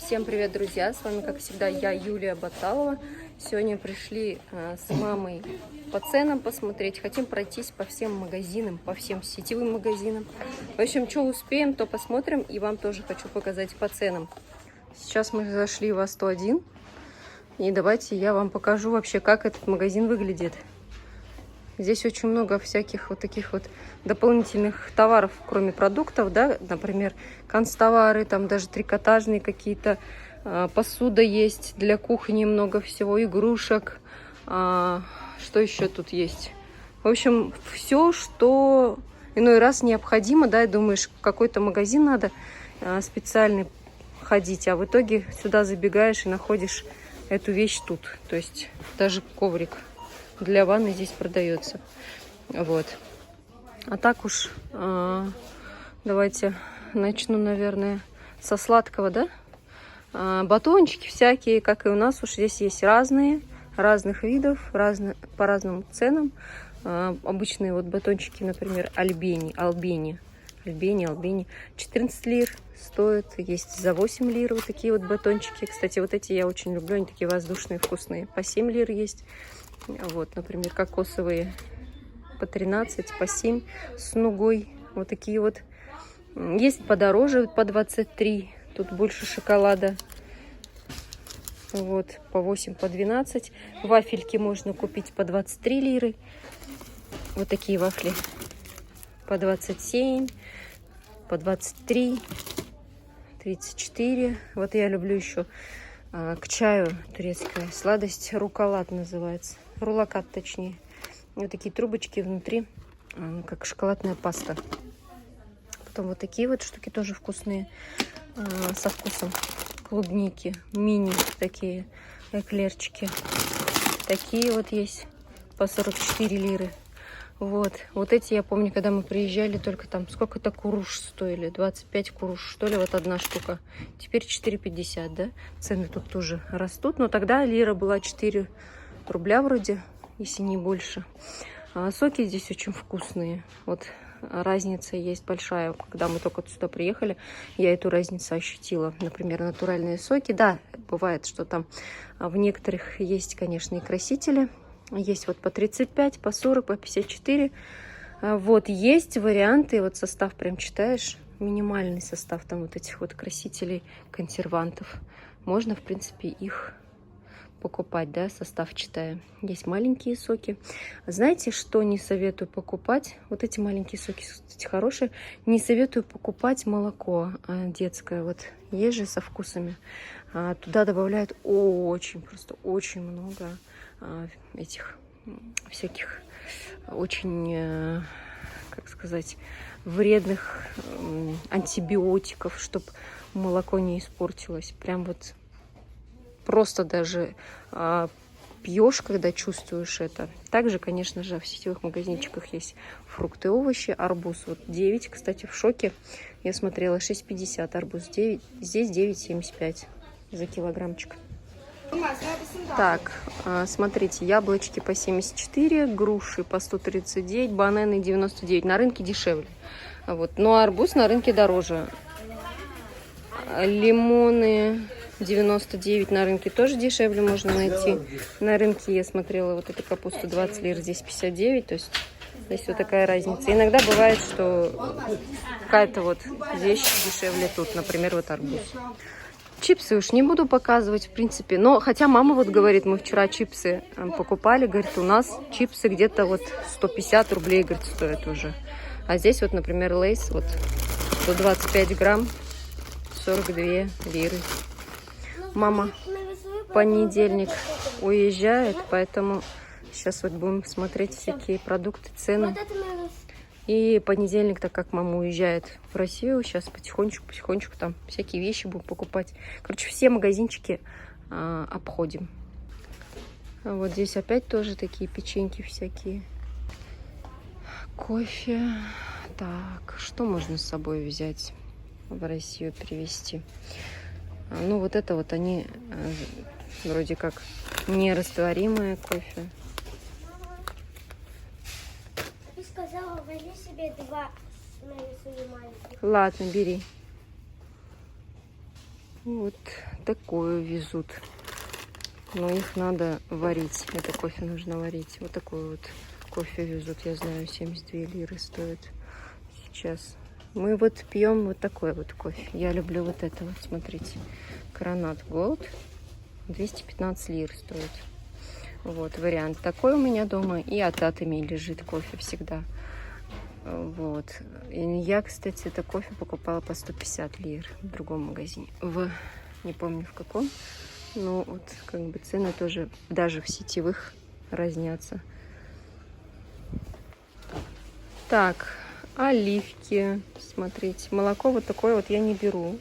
Всем привет, друзья! С вами, как всегда, я, Юлия Баталова. Сегодня пришли с мамой по ценам посмотреть. Хотим пройтись по всем магазинам, по всем сетевым магазинам. В общем, что успеем, то посмотрим. И вам тоже хочу показать по ценам. Сейчас мы зашли в А101. И давайте я вам покажу вообще, как этот магазин выглядит. Здесь очень много всяких вот таких вот дополнительных товаров, кроме продуктов, да, например, канцтовары, там даже трикотажные какие-то, посуда есть для кухни, много всего, игрушек, что еще тут есть? В общем, все, что иной раз необходимо, да, и думаешь, в какой-то магазин надо специальный ходить, а в итоге сюда забегаешь и находишь эту вещь тут, то есть даже коврик для ванны здесь продается. Вот. А так уж давайте начну, наверное, со сладкого, да? Батончики всякие, как и у нас, уж здесь есть разные, разных видов, по разным ценам. Обычные вот батончики, например, Албени 14 лир стоит, есть за 8 лир вот такие вот батончики. Кстати, вот эти я очень люблю, они такие воздушные, вкусные. По 7 лир есть. Вот, например, кокосовые по 13, по 7 с нугой. Вот такие вот. Есть подороже, по 23. Тут больше шоколада. Вот, по 8, по 12. Вафельки можно купить по 23 лиры. Вот такие вафли по 27, по 23, 34. Вот я люблю еще к чаю турецкая сладость. Руколад называется. Рулакат, точнее. Вот такие трубочки внутри, как шоколадная паста. Потом вот такие вот штуки тоже вкусные, со вкусом клубники. Мини такие эклерчики. Такие вот есть по 44 лиры. Вот эти, я помню, когда мы приезжали, только там сколько-то куруш стоили, 25 куруш, что ли, вот одна штука. Теперь 4,50, да? Цены тут тоже растут, но тогда лира была 4 рубля вроде, если не больше. Соки здесь очень вкусные. Вот разница есть большая. Когда мы только сюда приехали, я эту разницу ощутила. Например, натуральные соки. Да, бывает, что там в некоторых есть, конечно, и красители. Есть вот по 35, по 40, по 54. Вот есть варианты. Вот состав прям читаешь. Минимальный состав там вот этих вот красителей, консервантов. Можно, в принципе, их покупать, да, состав читая. Есть маленькие соки. Знаете, что не советую покупать? Вот эти маленькие соки, кстати, хорошие. Не советую покупать молоко детское. Вот есть же со вкусами. Туда добавляют просто очень много этих всяких очень, как сказать, вредных антибиотиков, чтобы молоко не испортилось. Прям вот просто даже пьешь, когда чувствуешь это. Также, конечно же, в сетевых магазинчиках есть фрукты и овощи. Арбуз вот 9, кстати, в шоке. Я смотрела 6,50, арбуз 9, здесь 9,75 за килограммчик. Так, смотрите, яблочки по 74, груши по 139, бананы 99. На рынке дешевле. Вот. Но арбуз на рынке дороже. Лимоны 99 на рынке тоже дешевле можно найти. На рынке я смотрела вот эту капусту 20 лир, здесь 59. То есть здесь вот такая разница. Иногда бывает, что какая-то вот вещь дешевле тут. Например, вот арбуз. Чипсы уж не буду показывать, в принципе. Но хотя мама вот говорит, мы вчера чипсы покупали. Говорит, у нас чипсы где-то вот 150 рублей, говорит, стоят уже. А здесь вот, например, лейс, вот 125 грамм, 42 лиры. Мама в понедельник уезжает, поэтому сейчас вот будем смотреть всякие продукты, цены. И понедельник, так как мама уезжает в Россию, сейчас потихонечку там всякие вещи будем покупать. Короче, все магазинчики обходим. Вот здесь опять тоже такие печеньки всякие. Кофе. Так, что можно с собой взять в Россию привезти? Ну, вот это вот они вроде как нерастворимое кофе. Ты сказала, возьми себе 2 нарисую маленьких. Ладно, бери. Вот такое везут. Но их надо варить. Это кофе нужно варить. Вот такой вот кофе везут. Я знаю, 72 лиры стоит сейчас. Мы вот пьем вот такой вот кофе. Я люблю вот это вот. Смотрите. Коронат Голд. 215 лир стоит. Вот вариант такой у меня дома. И от Атоми лежит кофе всегда. Вот. И я, кстати, это кофе покупала по 150 лир в другом магазине. Не помню в каком. Но вот как бы цены тоже даже в сетевых разнятся. Так, оливки. Смотрите, молоко вот такое вот я не беру.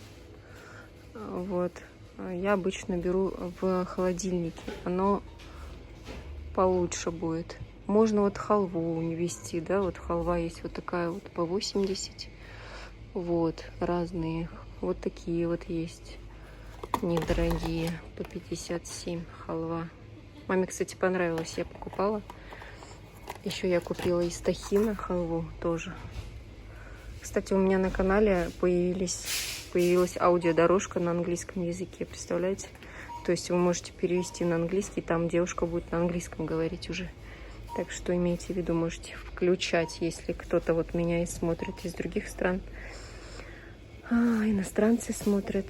Вот. Я обычно беру в холодильнике. Оно получше будет. Можно вот халву не вести, да, вот халва есть вот такая вот по 80. Вот, разные. Вот такие вот есть. Недорогие, по 57 халва. Маме, кстати, понравилось, я покупала. Еще я купила из тахина халву тоже. Кстати, у меня на канале появилась аудиодорожка на английском языке, представляете? То есть вы можете перевести на английский, там девушка будет на английском говорить уже. Так что имейте в виду, можете включать, если кто-то вот меня и смотрит из других стран. Иностранцы смотрят.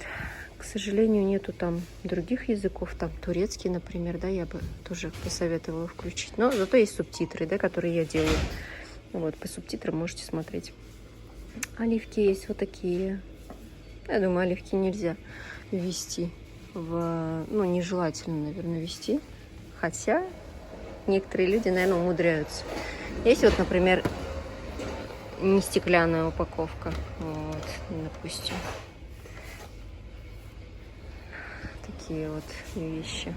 К сожалению, нету там других языков, там турецкий, например, да, я бы тоже посоветовала включить. Но зато есть субтитры, да, которые я делаю. Вот, по субтитрам можете смотреть. Оливки есть вот такие. Я думаю, оливки нельзя ввести ну, нежелательно, наверное, ввести. Хотя некоторые люди, наверное, умудряются. Есть вот, например, не стеклянная упаковка. Вот, допустим. Такие вот вещи.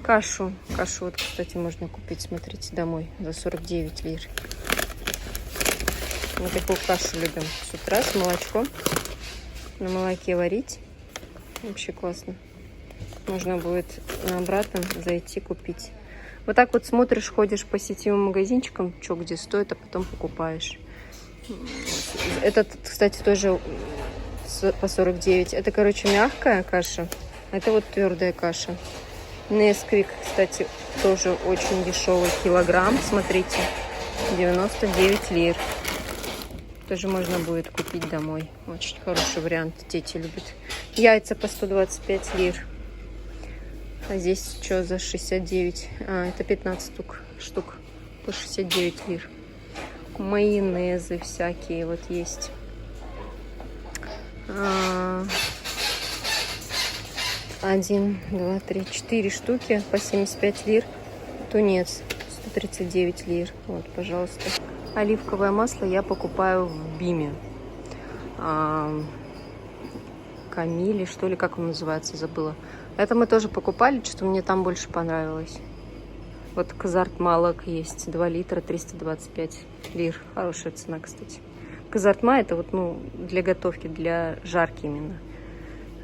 Кашу вот, кстати, можно купить, смотрите, домой за 49 лир. Мы такую кашу любим с утра с молочком. На молоке варить. Вообще классно. Можно будет на обратном зайти купить. Вот так вот смотришь, ходишь по сетевым магазинчикам, что где стоит, а потом покупаешь. Этот, кстати, тоже по 49. Это, короче, мягкая каша. Это вот твердая каша. Несквик, кстати, тоже очень дешевый. Килограмм, смотрите, 99 лир. Тоже можно будет купить домой. Очень хороший вариант, дети любят. Яйца по 125 лир. А здесь что за 69? Это 15 штук по 69 лир. Майонезы всякие вот есть. 1, 2, 3, 4 штуки по 75 лир. Тунец 139 лир. Вот, пожалуйста. Оливковое масло я покупаю в Биме. Камиле, что ли, как он называется, забыла. Это мы тоже покупали, что-то мне там больше понравилось. Вот Казарт Малак есть, 2 литра, 325 лир. Хорошая цена, кстати. Казартма это вот, ну, для готовки, для жарки именно.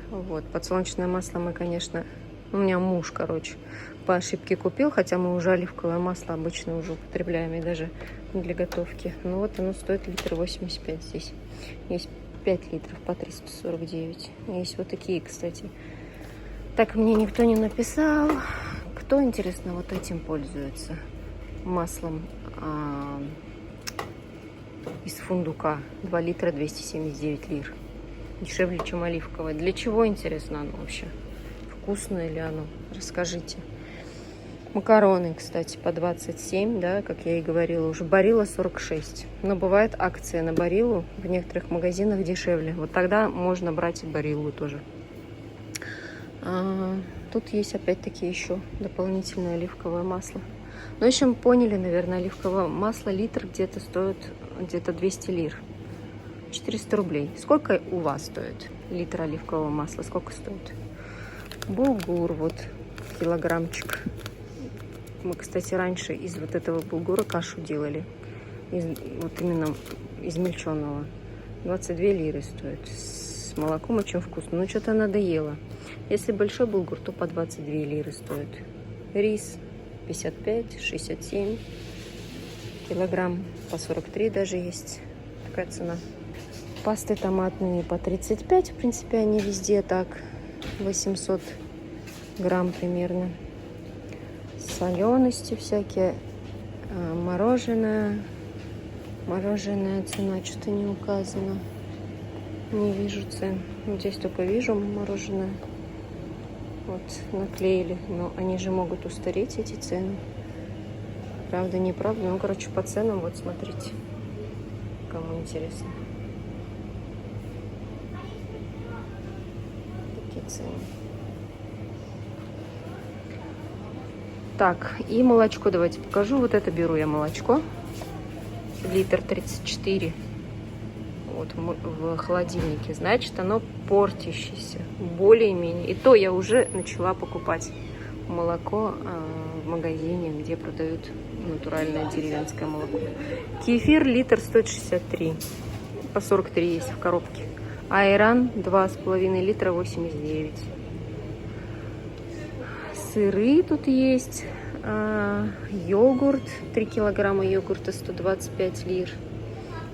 Вот, подсолнечное масло мы, конечно, у меня муж, короче, по ошибке купил, хотя мы уже оливковое масло обычно уже употребляем и даже для готовки. Ну вот оно стоит литр 85 здесь. Есть 5 литров по 349. Есть вот такие, кстати. Так, мне никто не написал. Кто, интересно, вот этим пользуется? Маслом из фундука. 2 литра 279 лир. Дешевле, чем оливковое. Для чего, интересно, оно вообще? Вкусное ли оно? Расскажите. Макароны, кстати, по 27, да, как я и говорила уже. Барилла 46. Но бывает акция на бариллу в некоторых магазинах дешевле. Вот тогда можно брать и бариллу тоже. Тут есть опять-таки еще дополнительное оливковое масло. Ну, в общем, поняли, наверное, оливковое масло литр где-то стоит где-то 200 лир. 400 рублей. Сколько у вас стоит литр оливкового масла? Сколько стоит? Булгур, вот, килограммчик. Мы, кстати, раньше из вот этого булгура кашу делали. Вот именно измельченного. 22 лиры стоит. С молоком очень вкусно. Но что-то надоело. Если большой булгур, то по 22 лиры стоит. Рис 55, 67. Килограмм по 43 даже есть. Такая цена. Пасты томатные по 35. В принципе, они везде так. 800 грамм примерно. Солености всякие. Мороженое. Мороженое цена что-то не указана. Не вижу цен. Здесь только вижу мороженое. Вот наклеили. Но они же могут устареть, эти цены. Правда, неправда. Ну, короче, по ценам вот смотрите. Кому интересно. Такие цены. Так, и молочко давайте покажу. Вот это беру я молочко. Литр 34. Вот в холодильнике. Значит, оно портящееся. Более-менее. И то я уже начала покупать молоко в магазине, где продают натуральное деревенское молоко. Кефир литр стоит 63. По 43 есть в коробке. Айран 2,5 литра 89. Сыры тут есть. Йогурт. 3 килограмма йогурта 125 лир.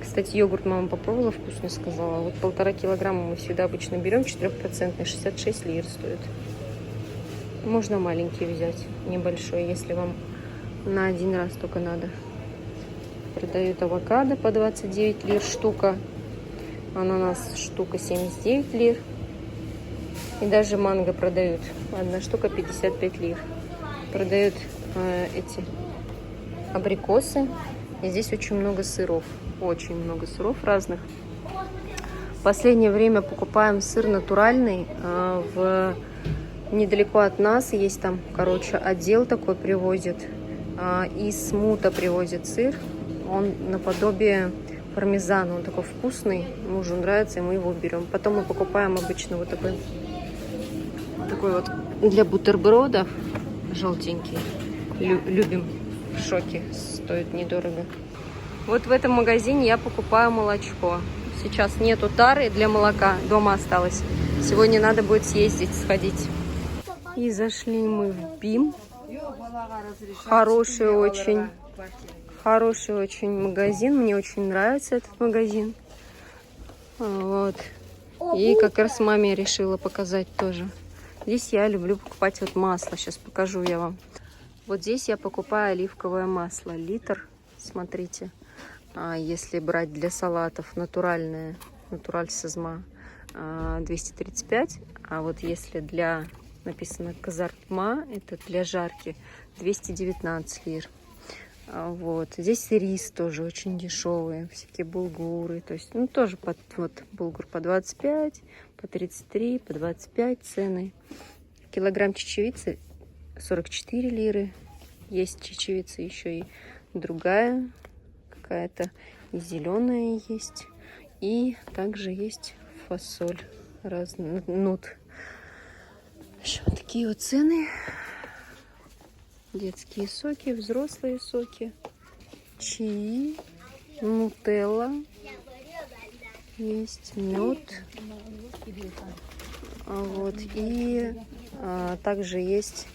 Кстати, йогурт мама попробовала, вкусно сказала. Вот 1,5 килограмма мы всегда обычно берем, 4%, 66 лир стоит. Можно маленький взять, небольшой, если вам на один раз только надо. Продают авокадо по 29 лир штука. Ананас штука 79 лир. И даже манго продают. Одна штука 55 лир. Продают эти абрикосы. И здесь очень много сыров. Очень много сыров разных. В последнее время покупаем сыр натуральный. Недалеко от нас есть там, короче, отдел такой привозит. Из Смута привозит сыр. Он наподобие пармезана. Он такой вкусный. Мужу нравится, и мы его берем. Потом мы покупаем обычно вот такой вот для бутербродов. Желтенький. Любим. В шоке. Стоит недорого. Вот в этом магазине я покупаю молочко. Сейчас нету тары для молока. Дома осталось. Сегодня надо будет съездить, сходить. И зашли мы в БИМ. Хороший очень магазин. Мне очень нравится этот магазин. Вот. И как раз маме решила показать тоже. Здесь я люблю покупать вот масло. Сейчас покажу я вам. Вот здесь я покупаю оливковое масло. Литр. Смотрите. Если брать для салатов натуральное, натураль сазма 235. А вот если для, написано казартма, это для жарки, 219 лир. Вот. Здесь рис тоже очень дешевый. Всякие булгуры. То есть, ну, тоже вот булгур по 25, по 33, по 25 цены. Килограмм чечевицы 44 лиры. Есть чечевица еще и другая какая-то. И зеленая есть. И также есть фасоль. Разный нут. Еще вот такие вот цены. Детские соки, взрослые соки. Чаи. Нутелла. Есть мед. Вот. И также есть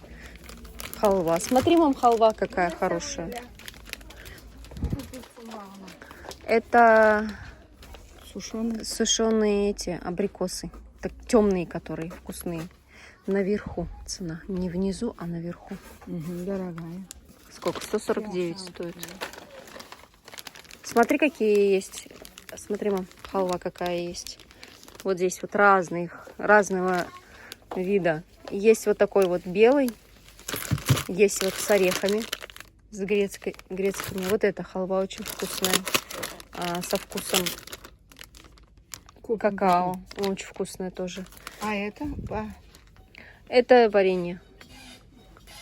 халва. Смотри, мам, халва какая хорошая. Это сушеные эти абрикосы. Так, темные, которые вкусные. Наверху цена. Не внизу, а наверху. Дорогая. Сколько? 149 стоит. Смотри, какие есть. Смотри, мам, халва какая есть. Вот здесь вот разного вида. Есть вот такой вот белый. Есть вот с орехами. С грецкими. Вот эта халва очень вкусная. Со вкусом какао. Очень вкусная тоже. А это? Это варенье.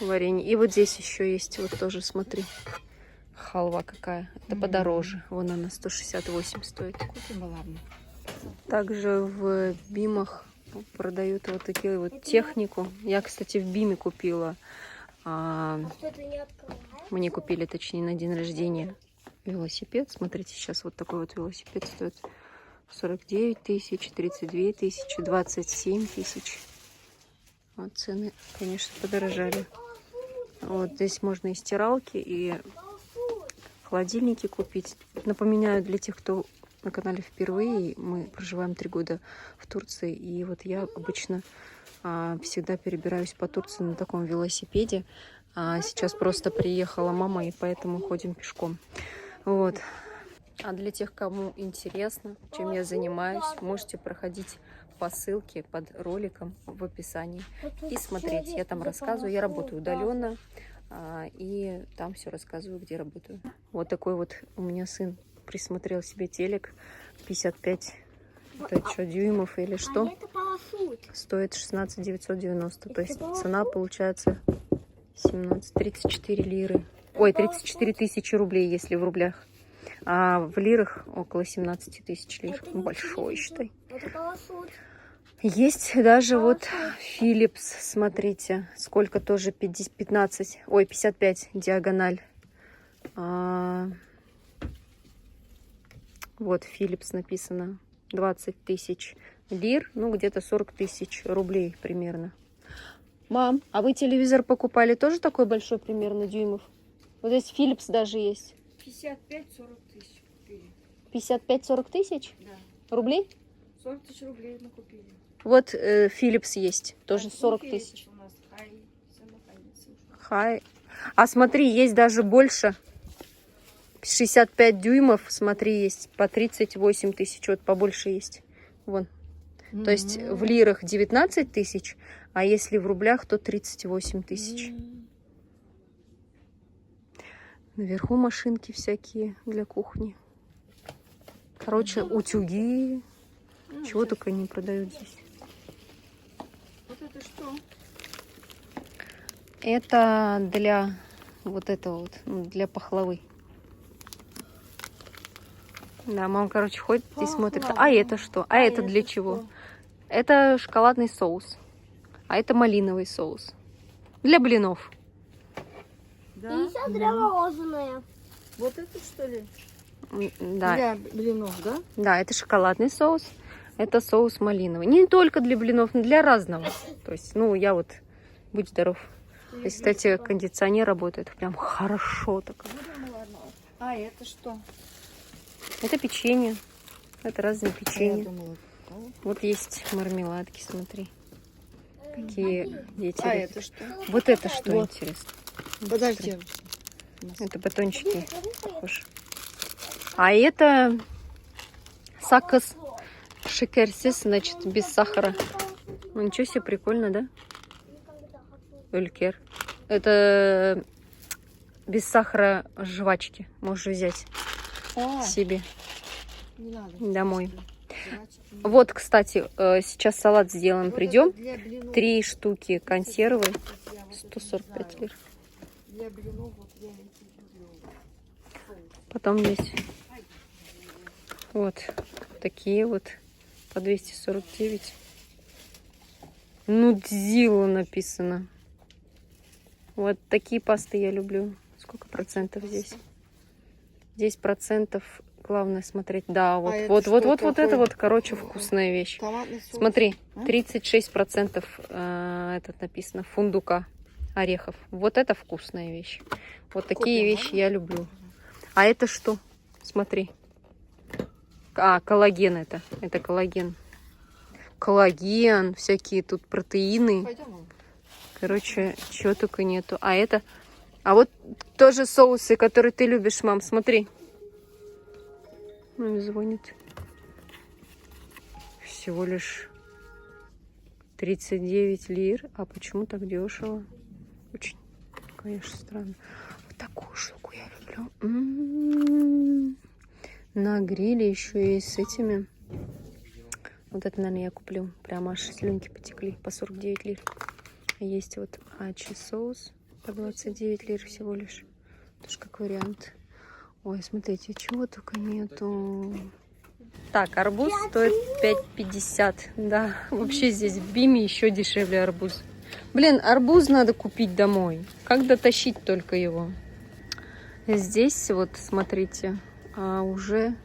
И вот здесь еще есть. Вот тоже, смотри. Халва какая. Это подороже. Вон она 168 стоит. Также в БИМах продают вот такие вот технику. Я, кстати, в БИМе купила. Мне купили, точнее, на день рождения велосипед. Смотрите, сейчас вот такой вот велосипед стоит 49 тысяч, 32 тысячи, 27 тысяч. Вот цены, конечно, подорожали. Вот здесь можно и стиралки, и холодильники купить. Напоминаю, для тех, кто на канале впервые. Мы проживаем 3 года в Турции. И вот я обычно всегда перебираюсь по Турции на таком велосипеде. А сейчас просто приехала мама, и поэтому ходим пешком. Вот. А для тех, кому интересно, чем я занимаюсь, можете проходить по ссылке под роликом в описании и смотреть. Я там рассказываю. Я работаю удаленно. И там все рассказываю, где работаю. Вот такой вот у меня сын присмотрел себе телек 55 это что, дюймов или что. Стоит 16 990. То есть цена получается 34 лиры. Ой, 34 тысячи рублей, если в рублях. А в лирах около 17 тысяч лир. Большой, считай. Есть даже вот Philips, смотрите, сколько тоже 55 диагональ. Вот Philips написано 20 тысяч лир, ну где-то 40 тысяч рублей примерно. Мам, а вы телевизор покупали тоже такой большой примерно дюймов? Вот здесь Philips даже есть. 55-40 тысяч купили. 55-40 тысяч? Да. Рублей? 40 тысяч рублей мы купили. Вот Philips есть, тоже 40 тысяч. У нас Хай. А смотри, есть даже больше. 65 дюймов, смотри, есть по 38 тысяч. Вот побольше есть. Вон. То есть в лирах 19 тысяч, а если в рублях, то 38 тысяч. Наверху машинки всякие для кухни. Короче, утюги. Чего только не продают здесь. Вот это что? Это для вот этого вот, для пахлавы. Да, мама, короче, ходит и смотрит. А это что? А это для чего? Это шоколадный соус. А это малиновый соус. Для блинов. Да? И для мороженое. Вот это что ли? Да. Для блинов, да? Да, это шоколадный соус. Это соус малиновый. Не только для блинов, но для разного. То есть, ну, я вот, будь здоров. Здесь, кстати, кондиционер работает. Прям хорошо так. А это что? Это печенье. Это разные печенья. Я думала, Вот есть мармеладки, смотри. Какие дети. а любят. это что? Вот это что Вот. интересно. Подожди. Это батончики, похоже. А это саккос шекерсис, значит, без сахара. Ну, ничего себе, прикольно, да? Өлькер. Это без сахара жвачки. Можешь взять себе Не надо. домой. Вот, кстати, сейчас салат сделаем. Придем. Для блинов. 3 штуки консервы. 145 лир. Для блинов вот я эти люблю. Потом есть вот такие вот по 249. Нудзила написано. Вот такие пасты я люблю. Сколько процентов здесь? Здесь процентов. Главное смотреть. Да, вот, это вот, что вот, вот, такое? вот это вот, короче, вкусная вещь. Томатный соус. Смотри, 36% этот написано фундука, орехов. Вот это вкусная вещь. Вот такие вещи я люблю. А это что? Смотри. А, коллаген это. Это коллаген. Коллаген, всякие тут протеины. Пойдем. Короче, чего только нету. А это... А вот тоже соусы, которые ты любишь, мам. Смотри. Маме звонит. Всего лишь 39 лир. А почему так дешево? Очень, конечно, странно. Вот такую штуку я люблю. На гриле еще есть с этими. Вот это, наверное, я куплю. Прямо аж слюнки потекли. По 49 лир. Есть вот ачи соус. По 29 лир всего лишь. Тоже как вариант. Ой, смотрите, чего только нету. Так, арбуз стоит 5,50. Да, вообще здесь в Биме еще дешевле арбуз. Блин, арбуз надо купить домой. Как дотащить только его? Здесь вот, смотрите, уже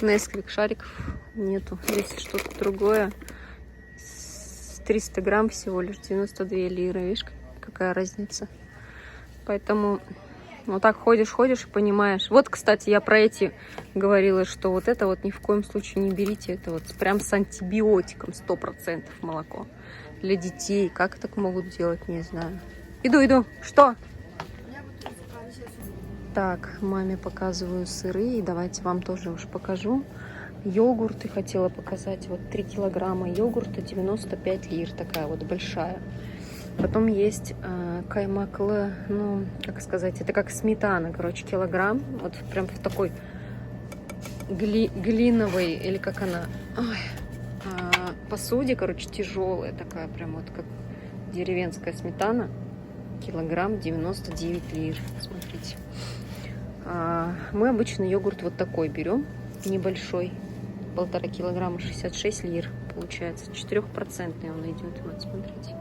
Несквик шариков нету. Здесь что-то другое. 300 грамм всего лишь 92 лиры. Видишь, какая разница? Поэтому Вот так ходишь и понимаешь. Вот, кстати, я про эти говорила, что вот это вот ни в коем случае не берите. Это вот прям с антибиотиком 100% молоко. Для детей. Как так могут делать, не знаю. Иду. Что? Так, маме показываю сыры. И давайте вам тоже уж покажу. Йогурты хотела показать. Вот 3 килограмма йогурта, 95 лир. Такая вот большая. Потом есть каймаклы, ну, как сказать, это как сметана, короче, килограмм. Вот прям в такой глиновой, или как она, посуде, короче, тяжелая такая, прям вот как деревенская сметана. Килограмм 99 лир, смотрите. Мы обычно йогурт вот такой берем, небольшой, 1,5 килограмма, 66 лир получается. 4% он идет, вот смотрите.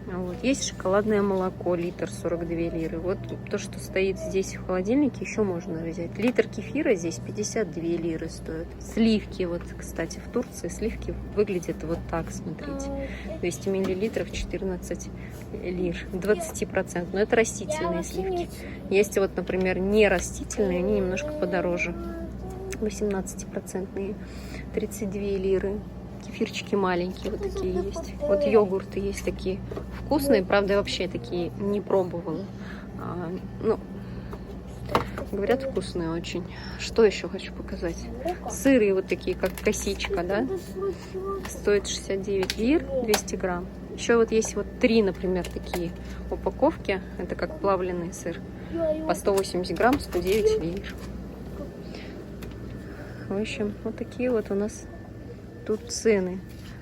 Вот. Есть шоколадное молоко, литр, 42 лиры. Вот то, что стоит здесь в холодильнике, еще можно взять. Литр кефира здесь 52 лиры стоит. Сливки, вот, кстати, в Турции сливки выглядят вот так, смотрите. 200 миллилитров, 14 лир, 20%. Но это растительные сливки. Есть вот, например, не растительные, они немножко подороже. 18%, 32 лиры. Кефирчики маленькие вот такие есть. Вот йогурты есть такие вкусные. Правда, я вообще такие не пробовала. Ну, говорят, вкусные очень. Что еще хочу показать? Сыры вот такие, как косичка, да? Стоит 69 лир, 200 грамм. Еще вот есть вот 3, например, такие упаковки. Это как плавленый сыр. По 180 грамм, 109 лир. В общем, вот такие вот у нас тут цены.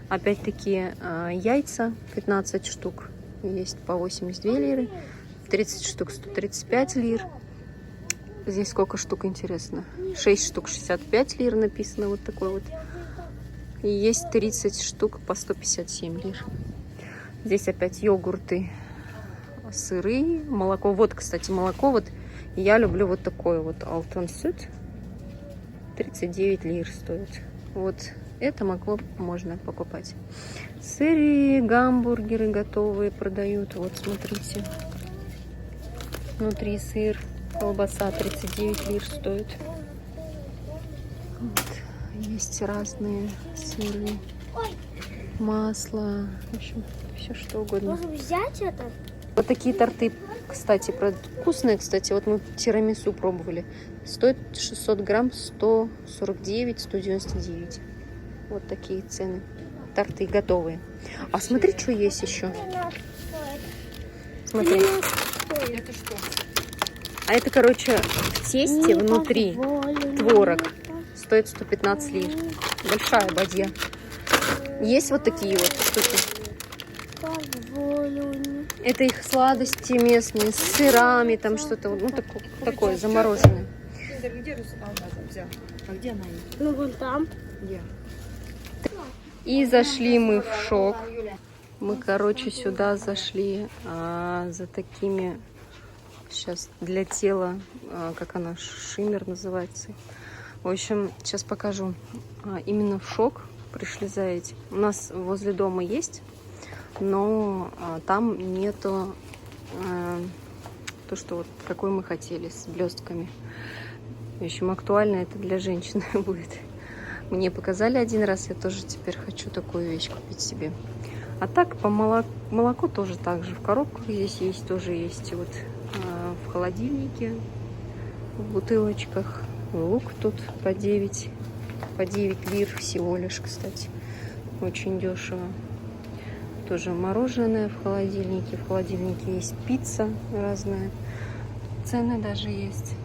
Опять-таки яйца 15 штук есть по 82 лиры, 30 штук 135 лир. Здесь сколько штук, интересно? 6 штук 65 лир написано, вот такой вот. И есть 30 штук по 157 лир. Здесь опять йогурты, сыры, молоко. Вот, кстати, молоко. Вот я люблю вот такое вот Алтансуд. 39 лир стоит. Вот. Это молоко можно покупать. Сыры, гамбургеры готовые продают. Вот, смотрите. Внутри сыр, колбаса 39 лир стоит. Вот. Есть разные сыры, масло. В общем, все что угодно. Можно взять это? Вот такие торты, кстати, вкусные, кстати. Вот мы тирамису пробовали. Стоит 600 грамм 149, 199. Вот такие цены. Торты готовые. А смотри, что есть еще. Смотри. Это что? А это, короче, в тесте внутри творог. Стоит 115 лир. Большая бадья. Есть вот такие вот штуки. Это их сладости местные, с сырами, там что-то, ну, такое замороженное. Где Русалмаза взял? А где она есть? Ну, вон там. Где? И зашли мы в шок. Мы, короче, сюда зашли за такими, сейчас для тела, как она, шиммер называется. В общем, сейчас покажу. Именно в шок пришли за этим. У нас возле дома есть, но там нету то, что вот какой мы хотели, с блестками. В общем, актуально это для женщин будет. Мне показали один раз, я тоже теперь хочу такую вещь купить себе. А так, по молоко тоже так же. В коробках здесь есть, тоже есть. Вот в холодильнике, в бутылочках. Лук тут по 9 лир всего лишь, кстати. Очень дешево. Тоже мороженое в холодильнике. В холодильнике есть пицца разная. Цены даже есть.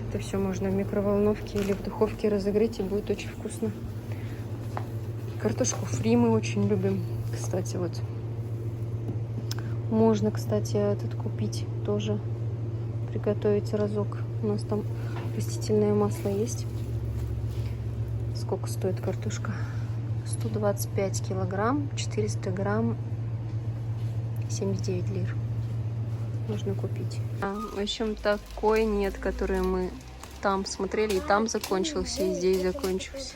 Это все можно в микроволновке или в духовке разогреть, и будет очень вкусно. Картошку фри мы очень любим, кстати, вот. Можно, кстати, этот купить тоже, приготовить разок. У нас там растительное масло есть. Сколько стоит картошка? 125 килограмм, 400 грамм, 79 лир. Можно купить. В общем, такой нет, который мы там смотрели, и там закончился, и здесь закончился.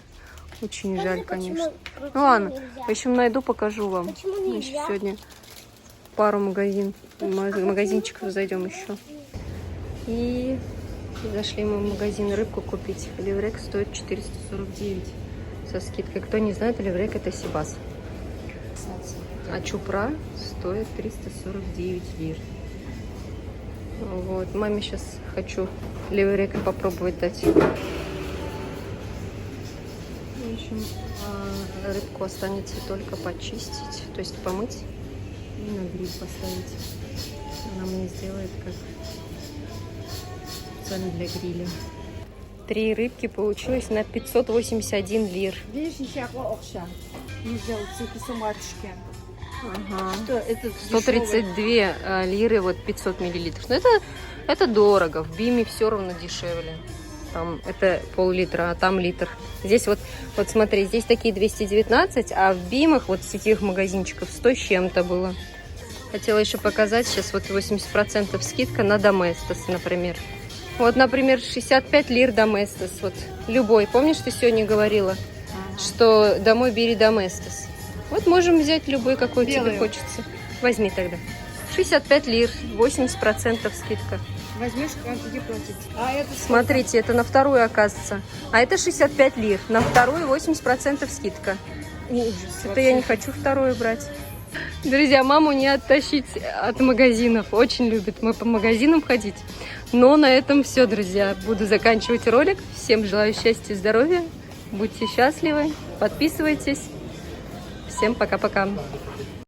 Очень жаль, конечно. Ну ладно, в общем, найду, покажу вам. Еще сегодня пару магазинчиков зайдем еще. И зашли мы в магазин рыбку купить. Леврек стоит 449 со скидкой. Кто не знает, леврек это сибас. А чупра стоит 349 лир. Вот. Маме сейчас хочу леврека попробовать дать. В общем, рыбку останется только почистить, то есть помыть и на гриль поставить. Она мне сделает как специально для гриля. 3 рыбки получилось на 581 лир. Ага. 132 лиры, вот 500 миллилитров. Но это дорого. В Биме все равно дешевле. Там это пол-литра, а там литр. Здесь вот смотри, здесь такие 219, а в Бимах вот сетевых магазинчиков 100 с чем-то было. Хотела еще показать, сейчас вот 80% скидка на Доместос, например. Вот, например, 65 лир Доместос. Вот любой. Помнишь, ты сегодня говорила, что домой бери Доместос? Вот можем взять любой, какой тебе хочется. Возьми тогда. 65 лир, 80% скидка. Возьмешь, где платить? А это смотрите, это на вторую, оказывается. А это 65 лир. На вторую 80% скидка. ужас. Это я не хочу вторую брать. Друзья, маму не оттащить от магазинов. Очень любит мы по магазинам ходить. Но на этом все, друзья. Буду заканчивать ролик. Всем желаю счастья и здоровья. Будьте счастливы. Подписывайтесь. Всем пока-пока.